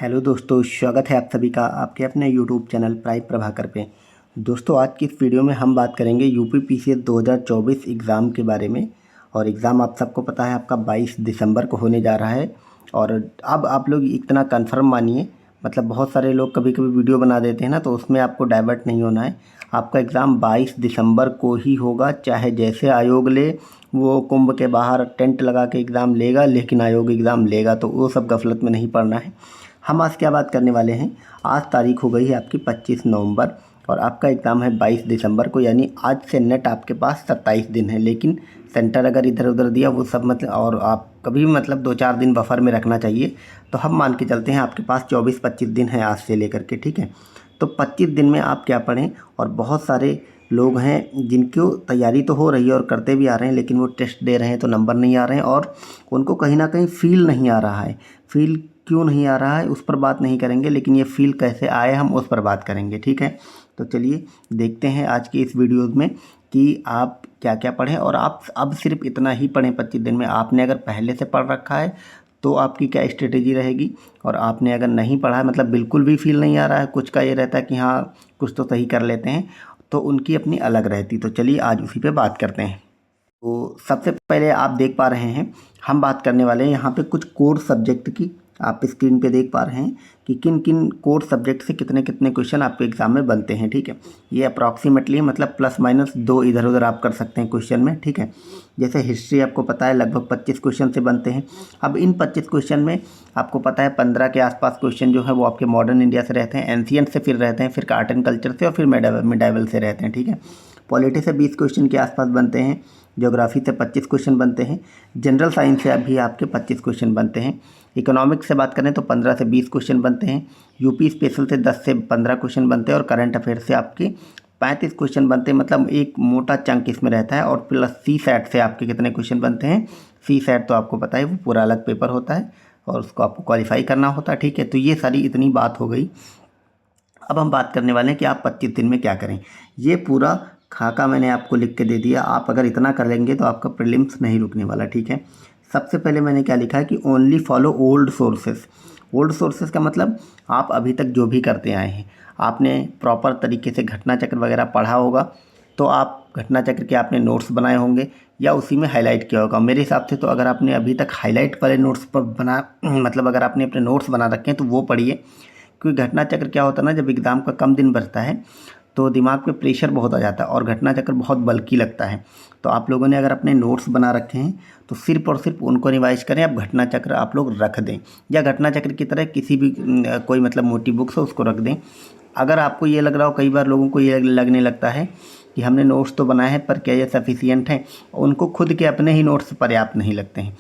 Hello दोस्तों, स्वागत है आप सभी का आपके अपने यूट्यूब चैनल प्राइम प्रभाकर पे। दोस्तों, आज की इस वीडियो में हम बात करेंगे यूपी पीसीएस 2024 एग्ज़ाम के बारे में। और एग्ज़ाम आप सबको पता है आपका 22 दिसंबर को होने जा रहा है। और अब आप लोग इतना कंफर्म मानिए, मतलब बहुत सारे लोग कभी कभी वीडियो बना देते हैं ना, तो उसमें आपको डाइवर्ट नहीं होना है। आपका एग्ज़ाम 22 दिसंबर को ही होगा, चाहे जैसे आयोग ले। वो कुंभ के बाहर टेंट लगा के एग्ज़ाम लेगा, लेकिन आयोग एग्ज़ाम लेगा, तो वो सब गफलत में नहीं पड़ना है। हम आज क्या बात करने वाले हैं। आज तारीख हो गई है आपकी 25 नवंबर और आपका एग्ज़ाम है 22 दिसंबर को, यानी आज से नेट आपके पास 27 दिन है। लेकिन सेंटर अगर इधर उधर दिया वो सब मतलब, और आप कभी भी मतलब 2-4 दिन बफर में रखना चाहिए। तो हम मान के चलते हैं आपके पास 24-25 दिन है आज से लेकर के, ठीक है। तो 25 दिन में आप क्या पढ़ें। और बहुत सारे लोग हैं जिनको तैयारी तो हो रही है और करते भी आ रहे हैं, लेकिन वो टेस्ट दे रहे हैं तो नंबर नहीं आ रहे हैं और उनको कहीं ना कहीं फ़ील नहीं आ रहा है। फ़ील क्यों नहीं आ रहा है उस पर बात नहीं करेंगे, लेकिन ये फ़ील कैसे आए हम उस पर बात करेंगे, ठीक है। तो चलिए देखते हैं आज की इस वीडियो में कि आप क्या क्या पढ़ें। और आप अब सिर्फ इतना ही पढ़ें 25 दिन में। आपने अगर पहले से पढ़ रखा है तो आपकी क्या स्ट्रेटेजी रहेगी, और आपने अगर नहीं पढ़ा है, मतलब बिल्कुल भी फ़ील नहीं आ रहा है, कुछ का ये रहता है कि हाँ कुछ तो सही कर लेते हैं, तो उनकी अपनी अलग रहती। तो चलिए आज उसी पे बात करते हैं। तो सबसे पहले आप देख पा रहे हैं, हम बात करने वाले हैं यहाँ पे कुछ कोर सब्जेक्ट की। आप स्क्रीन पे देख पा रहे हैं कि किन किन कोर सब्जेक्ट से कितने कितने क्वेश्चन आपके एग्जाम में बनते हैं, ठीक है। ये अप्रॉक्सीमेटली मतलब प्लस माइनस 2 इधर उधर आप कर सकते हैं क्वेश्चन में, ठीक है। जैसे हिस्ट्री आपको पता है लगभग 25 क्वेश्चन से बनते हैं। अब इन 25 क्वेश्चन में आपको पता है 15 के आसपास क्वेश्चन जो है वो आपके मॉडर्न इंडिया से रहते हैं, एंशिएंट से फिर रहते हैं, फिर आर्ट एंड कल्चर से, और फिर मिडाइवल से रहते हैं, ठीक है। पॉलिटी से 20 क्वेश्चन के आसपास बनते हैं। ज्योग्राफी से 25 क्वेश्चन बनते हैं। जनरल साइंस से भी आपके 25 क्वेश्चन बनते हैं। इकोनॉमिक्स से बात करें तो 15 से 20 क्वेश्चन बनते हैं। यूपी स्पेशल से 10 से 15 क्वेश्चन बनते हैं। और करंट अफेयर से आपके 35 क्वेश्चन बनते हैं, मतलब एक मोटा चंक इसमें रहता है। और प्लस सी सैट से आपके कितने क्वेश्चन बनते हैं। सी सैट तो आपको पता है वो पूरा अलग पेपर होता है और उसको आपको क्वालिफाई करना होता है, ठीक है। तो ये सारी इतनी बात हो गई। अब हम बात करने वाले हैं कि आप 25 दिन में क्या करें। ये पूरा खाका मैंने आपको लिख के दे दिया। आप अगर इतना कर लेंगे तो आपका प्रीलिम्स नहीं रुकने वाला, ठीक है। सबसे पहले मैंने क्या लिखा है कि only follow old sources. Old sources का मतलब आप अभी तक जो भी करते आए हैं, आपने प्रॉपर तरीके से घटना चक्र वगैरह पढ़ा होगा, तो आप घटना चक्र के आपने नोट्स बनाए होंगे या उसी में हाईलाइट किया होगा। मेरे हिसाब से तो अगर आपने अभी तक हाईलाइट वाले नोट्स पर बना मतलब अगर आपने अपने नोट्स बना रखे हैं तो वो पढ़िए। क्योंकि घटना चक्र क्या होता है ना, जब एग्ज़ाम का कम दिन बचता है तो दिमाग पे प्रेशर बहुत आ जाता है और घटना चक्र बहुत बल्कि लगता है। तो आप लोगों ने अगर अपने नोट्स बना रखे हैं तो सिर्फ और सिर्फ उनको रिवाइज करें। अब घटना चक्र आप लोग रख दें, या घटना चक्र की तरह किसी भी कोई मतलब मोटी बुक्स हो उसको रख दें। अगर आपको ये लग रहा हो, कई बार लोगों को ये लगने लगता है कि हमने नोट्स तो बनाए हैं पर क्या ये सफिशियंट हैं, उनको खुद के अपने ही नोट्स पर्याप्त नहीं लगते हैं।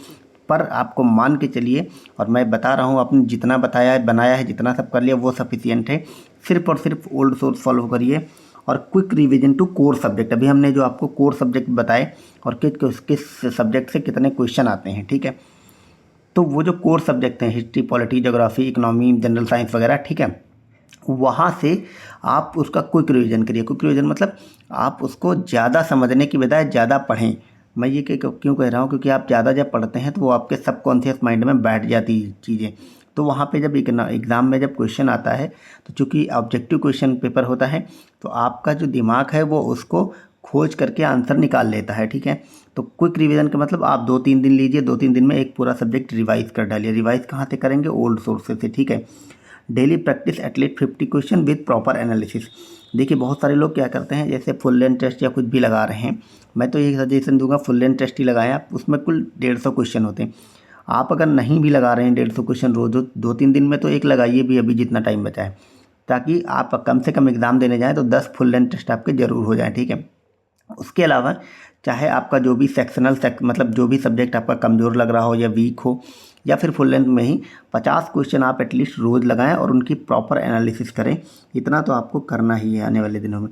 पर आपको मान के चलिए, और मैं बता रहा हूँ आपने जितना बताया है बनाया है, जितना सब कर लिया वो सफिशियंट है। सिर्फ और सिर्फ ओल्ड सोर्स फॉलो करिए और quick revision to core subject. अभी हमने जो आपको कोर सब्जेक्ट बताए और किस सब्जेक्ट से कितने क्वेश्चन आते हैं, ठीक है। तो वो जो कोर सब्जेक्ट हैं, history, polity, geography, economy, general science वगैरह, ठीक है, वहाँ से आप उसका क्विक रिवीजन करिए। क्विक रिवीजन मतलब आप उसको ज़्यादा समझने की बजाय ज़्यादा पढ़ें। मैं ये क्यों कह रहा हूँ, क्योंकि आप ज़्यादा जब पढ़ते हैं तो वो आपके सबकॉन्शियस माइंड में बैठ जाती चीज़ें। तो वहाँ पे जब एग्ज़ाम में जब क्वेश्चन आता है, तो चूँकि ऑब्जेक्टिव क्वेश्चन पेपर होता है, तो आपका जो दिमाग है वो उसको खोज करके आंसर निकाल लेता है, ठीक है। तो क्विक रिवीजन का मतलब आप 2-3 दिन लीजिए, 2-3 दिन में एक पूरा सब्जेक्ट रिवाइज कर डालिए। रिवाइज कहाँ से करेंगे, ओल्ड सोर्सेज से, ठीक है। Daily practice at least 50 question with proper analysis. देखिए बहुत सारे लोग क्या करते हैं, जैसे फुल लेंथ टेस्ट या कुछ भी लगा रहे हैं, मैं तो यही सजेशन दूंगा फुल लेंथ टेस्ट ही लगाएं आप। उसमें कुल 150 क्वेश्चन होते हैं। आप अगर नहीं भी लगा रहे हैं 150 क्वेश्चन रोज, 2-3 दिन में तो एक लगाइए भी, अभी जितना टाइम बचा है, ताकि आप कम से कम एग्ज़ाम देने जाएँ तो 10 फुल लेंथ टेस्ट आपके ज़रूर हो जाएँ, ठीक है। उसके अलावा चाहे आपका जो भी मतलब जो भी सब्जेक्ट आपका कमज़ोर लग रहा हो या वीक हो, या फिर फुल लेंथ में ही 50 क्वेश्चन आप एटलीस्ट रोज़ लगाएं और उनकी प्रॉपर एनालिसिस करें। इतना तो आपको करना ही है आने वाले दिनों में।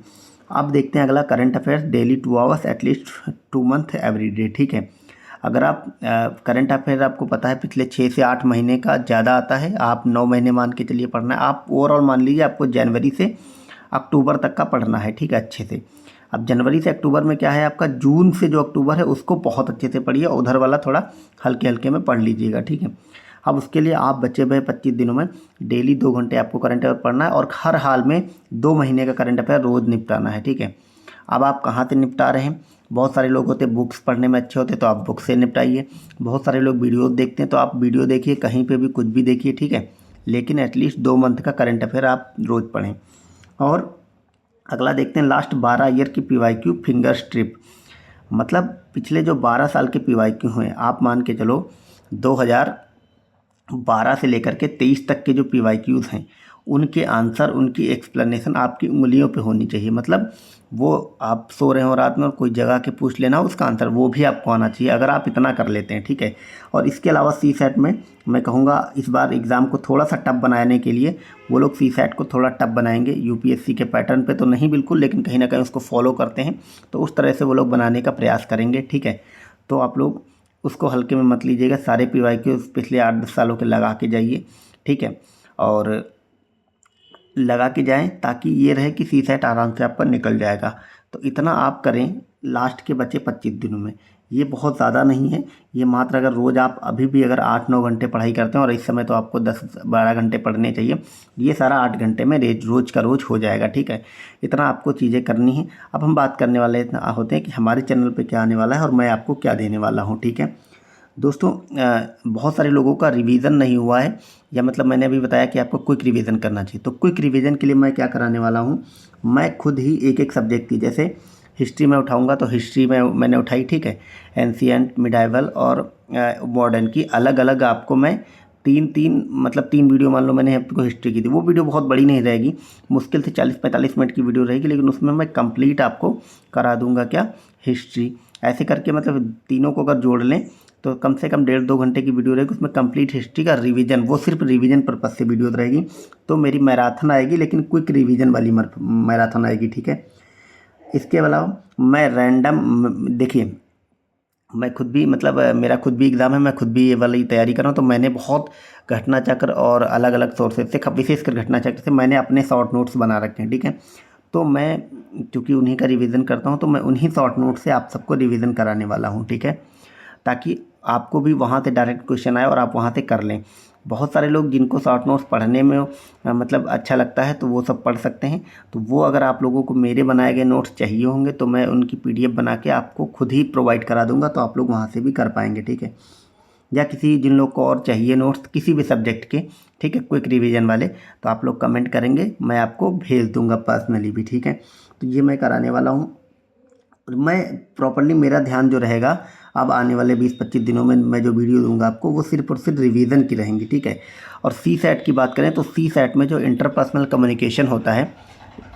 अब देखते हैं अगला, current affairs daily 2 hours at least 2 month every day, ठीक है। अगर आप करंट अफेयर आपको पता है पिछले 6 से 8 महीने का ज़्यादा आता है, आप 9 महीने मान के चलिए पढ़ना है। आप ओवरऑल मान लीजिए आपको जनवरी से अक्टूबर तक का पढ़ना है, ठीक है, अच्छे से। अब जनवरी से अक्टूबर में क्या है आपका, जून से जो अक्टूबर है उसको बहुत अच्छे से पढ़िए, उधर वाला थोड़ा हल्के हल्के में पढ़ लीजिएगा, ठीक है। अब उसके लिए आप बचे हुए 25 दिनों में डेली 2 घंटे आपको करंट अफेयर पढ़ना है और हर हाल में 2 महीने का करंट अफेयर रोज़ निपटाना है, ठीक है। अब आप कहाँ से निपटा रहे हैं? बहुत सारे लोग होते हैं बुक्स पढ़ने में अच्छे होते हैं तो आप बुक से निपटाइए। बहुत सारे लोग वीडियो देखते हैं तो आप वीडियो देखिए, कहीं पे भी कुछ भी देखिए, ठीक है। लेकिन एटलीस्ट 2 मंथ का करंट अफेयर आप रोज़ पढ़ें। और अगला देखते हैं लास्ट 12 ईयर की PYQ फिंगर स्ट्रिप। मतलब पिछले जो 12 साल के PYQ हैं, आप मान के चलो 2012 से लेकर के 23 तक के जो PYQs हैं उनके आंसर, उनकी एक्सप्लेनेशन आपकी उंगलियों पे होनी चाहिए। मतलब वो आप सो रहे हो रात में और कोई जगह के पूछ लेना उसका आंसर, वो भी आपको आना चाहिए अगर आप इतना कर लेते हैं, ठीक है। और इसके अलावा CSAT में मैं कहूँगा इस बार एग्ज़ाम को थोड़ा सा टफ बनाने के लिए वो लोग CSAT को थोड़ा टफ बनाएंगे। UPSC के पैटर्न पे तो नहीं बिल्कुल, लेकिन कहीं ना कहीं उसको फॉलो करते हैं तो उस तरह से वो लोग बनाने का प्रयास करेंगे, ठीक है। तो आप लोग उसको हल्के में मत लीजिएगा, सारे PYQ पिछले 8-10 सालों के लगा के जाइए, ठीक है। और लगा के जाएं ताकि ये रहे कि CSAT आराम से आपका निकल जाएगा। तो इतना आप करें लास्ट के बचे 25 दिनों में। ये बहुत ज़्यादा नहीं है, ये मात्र अगर रोज़ आप अभी भी अगर 8-9 घंटे पढ़ाई करते हैं और इस समय तो आपको 10-12 घंटे पढ़ने चाहिए, ये सारा 8 घंटे में रोज़ का रोज़ हो जाएगा, ठीक है। इतना आपको चीज़ें करनी है। अब हम बात करने वाले होते हैं कि हमारे चैनल पर क्या आने वाला है और मैं आपको क्या देने वाला हूँ, ठीक है। दोस्तों बहुत सारे लोगों का रिवीजन नहीं हुआ है, या मतलब मैंने अभी बताया कि आपको क्विक रिवीजन करना चाहिए। तो क्विक रिवीजन के लिए मैं क्या कराने वाला हूँ, मैं खुद ही एक एक सब्जेक्ट की, जैसे हिस्ट्री में उठाऊँगा तो हिस्ट्री में मैंने उठाई, ठीक है। एंशिएंट, मिडाइवल और मॉडर्न की अलग अलग आपको मैं तीन वीडियो मान लो मैंने आपको हिस्ट्री की थी। वो वीडियो बहुत बड़ी नहीं रहेगी, मुश्किल से 40-45 मिनट की वीडियो रहेगी, लेकिन उसमें मैं कंप्लीट आपको करा दूंगा क्या, हिस्ट्री। ऐसे करके मतलब तीनों को अगर जोड़ लें तो कम से कम 1.5-2 घंटे की वीडियो रहेगी, उसमें कंप्लीट हिस्ट्री का रिवीजन, वो सिर्फ रिवीजन पर्पज से वीडियो रहेगी। तो मेरी मैराथन आएगी, लेकिन क्विक रिवीजन वाली मैराथन आएगी, ठीक है। इसके अलावा मैं रैंडम, देखिए मैं खुद भी मतलब मेरा खुद भी एग्ज़ाम है, मैं खुद भी ये वाली तैयारी कर रहा हूँ, तो मैंने बहुत घटना चक्र और अलग अलग सोर्सेज से, विशेषकर घटना चक्र से मैंने अपने शॉर्ट नोट्स बना रखे हैं, ठीक है। तो मैं चूँकि उन्हीं का रिवीजन करता हूँ तो मैं उन्हीं शॉर्ट नोट से आप सबको रिवीजन कराने वाला हूँ, ठीक है, ताकि आपको भी वहाँ से डायरेक्ट क्वेश्चन आए और आप वहाँ से कर लें। बहुत सारे लोग जिनको शॉर्ट नोट्स पढ़ने में मतलब अच्छा लगता है तो वो सब पढ़ सकते हैं। तो वो अगर आप लोगों को मेरे बनाए गए नोट्स चाहिए होंगे तो मैं उनकी PDF बना के आपको खुद ही प्रोवाइड करा दूंगा, तो आप लोग वहाँ से भी कर पाएंगे, ठीक है। या किसी जिन लोग को और चाहिए नोट्स किसी भी सब्जेक्ट के, ठीक है, क्विक रिवीजन वाले, तो आप लोग कमेंट करेंगे, मैं आपको भेज दूँगा पर्सनली भी, ठीक है। तो ये मैं कराने वाला हूँ। मैं प्रॉपर्ली, मेरा ध्यान जो रहेगा अब आने वाले 20-25 दिनों में मैं जो वीडियो दूंगा आपको वो सिर्फ और सिर्फ रिवीजन की रहेंगी, ठीक है। और CSAT की बात करें तो CSAT में जो इंटरपर्सनल कम्युनिकेशन होता है,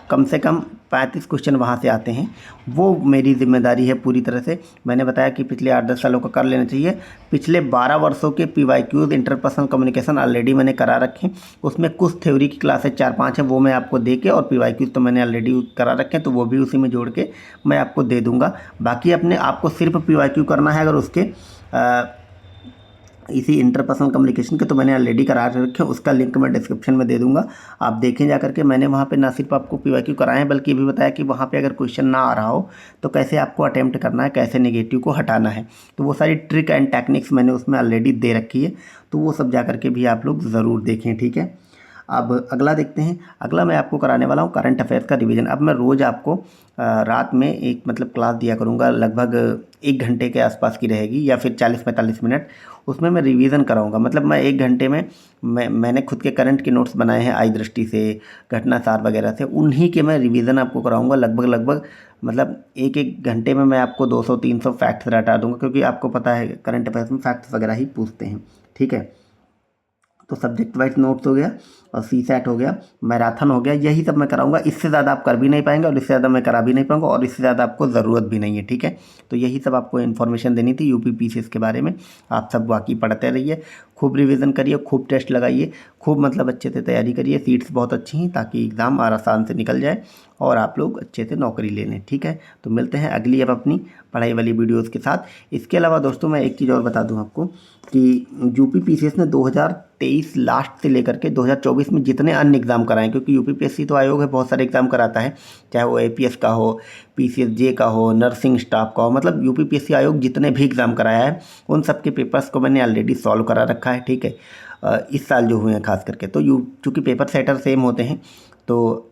कम से कम 35 क्वेश्चन वहाँ से आते हैं, वो मेरी जिम्मेदारी है पूरी तरह से। मैंने बताया कि पिछले 8-10 सालों का कर लेना चाहिए। पिछले 12 वर्षों के PYQs इंटरपर्सनल कम्युनिकेशन ऑलरेडी मैंने करा रखे हैं। उसमें कुछ थ्योरी की क्लासेज 4-5 हैं, वो मैं आपको दे के, और PYQs तो मैंने ऑलरेडी करा रखे हैं तो वो भी उसी में जोड़ के मैं आपको दे दूँगा। बाकी अपने आपको सिर्फ PYQ करना है अगर उसके इसी इंटरपर्सनल कम्युनिकेशन के, तो मैंने ऑलरेडी करा रखे हैं, उसका लिंक मैं डिस्क्रिप्शन में दे दूंगा, आप देखें जा करके। मैंने वहाँ पे ना सिर्फ आपको PYQ कराए हैं बल्कि ये भी बताया कि वहाँ पे अगर क्वेश्चन ना आ रहा हो तो कैसे आपको अटेम्प्ट करना है, कैसे नेगेटिव को हटाना है, तो वो सारी ट्रिक एंड टेक्निक्स मैंने उसमें ऑलरेडी दे रखी है, तो वो सब जा करके भी आप लोग ज़रूर देखें, ठीक है। अब अगला देखते हैं। अगला मैं आपको कराने वाला हूँ करंट अफेयर्स का रिवीजन। अब मैं रोज़ आपको रात में एक मतलब क्लास दिया करूँगा, लगभग 1 घंटे के आसपास की रहेगी या फिर 40-45 मिनट। उसमें मैं रिवीजन कराऊंगा, मतलब मैं 1 घंटे में मैंने खुद के करंट के नोट्स बनाए हैं आई दृष्टि से, घटना सार वगैरह से, उन्हीं के मैं रिवीजन आपको कराऊंगा लगभग मतलब 1-1 घंटे में मैं आपको 200-300 फैक्ट्स रटा दूंगा, क्योंकि आपको पता है करंट अफेयर्स में फैक्ट्स वगैरह ही पूछते हैं, ठीक है। तो सब्जेक्ट वाइज नोट्स हो गया और CSAT हो गया, मैराथन हो गया, यही सब मैं कराऊंगा। इससे ज़्यादा आप कर भी नहीं पाएंगे और इससे ज़्यादा मैं करा भी नहीं पाऊंगा और इससे ज़्यादा आपको ज़रूरत भी नहीं है, ठीक है। तो यही सब आपको इन्फॉर्मेशन देनी थी UP PCS के बारे में। आप सब बाकी पढ़ते रहिए, खूब रिवीजन करिए, खूब टेस्ट लगाइए, खूब मतलब अच्छे से तैयारी करिए। सीट्स बहुत अच्छी हैं ताकि एग्ज़ाम आसान से निकल जाए और आप लोग अच्छे से नौकरी ले लें, ठीक है। तो मिलते हैं अगली अब अपनी पढ़ाई वाली वीडियोज़ के साथ। इसके अलावा दोस्तों मैं एक चीज़ और बता दूँ आपको कि UP PCS ने 2023 लास्ट से लेकर के 2024 में जितने अन्य एग्ज़ाम कराएं, क्योंकि UP PSC तो आयोग है, बहुत सारे एग्ज़ाम कराता है, चाहे वो APS का हो, PCSJ का हो, नर्सिंग स्टाफ का हो, मतलब UPPSC आयोग जितने भी एग्ज़ाम कराया है उन सब के पेपर्स को मैंने ऑलरेडी सॉल्व करा रखा है, ठीक है। इस साल जो हुए हैं खास करके, तो चूँकि पेपर सेटर सेम होते हैं तो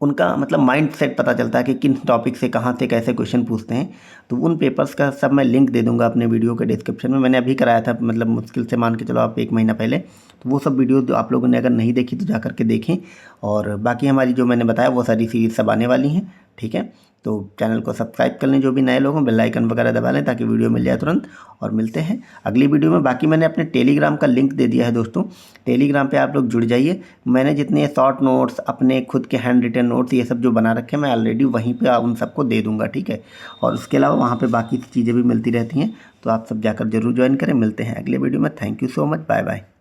उनका मतलब माइंड सेट पता चलता है कि किन टॉपिक से कहाँ से कैसे क्वेश्चन पूछते हैं। तो उन पेपर्स का सब मैं लिंक दे दूंगा अपने वीडियो के डिस्क्रिप्शन में। मैंने अभी कराया था, मतलब मुश्किल से मान के चलो आप 1 महीना पहले। तो वो सब वीडियो जो आप लोगों ने अगर नहीं देखी तो जा करके देखें। और बाकी हमारी जो मैंने बताया वो सारी सीरीज सब आने वाली हैं, ठीक है। तो चैनल को सब्सक्राइब कर लें जो भी नए लोग हों, बेल आइकन वगैरह दबा लें ताकि वीडियो मिल जाए तुरंत। और मिलते हैं अगली वीडियो में। बाकी मैंने अपने टेलीग्राम का लिंक दे दिया है दोस्तों, टेलीग्राम पे आप लोग जुड़ जाइए। मैंने जितने शॉर्ट नोट्स, अपने खुद के हैंड रिटन नोट्स, ये सब जो बना रखे हैं मैं ऑलरेडी वहीं पे उन सबको दे दूंगा, ठीक है। और उसके अलावा वहाँ पे बाकी चीज़ें भी मिलती रहती हैं, तो आप सब जाकर जरूर ज्वाइन करें। मिलते हैं अगले वीडियो में। Thank you so much, bye bye.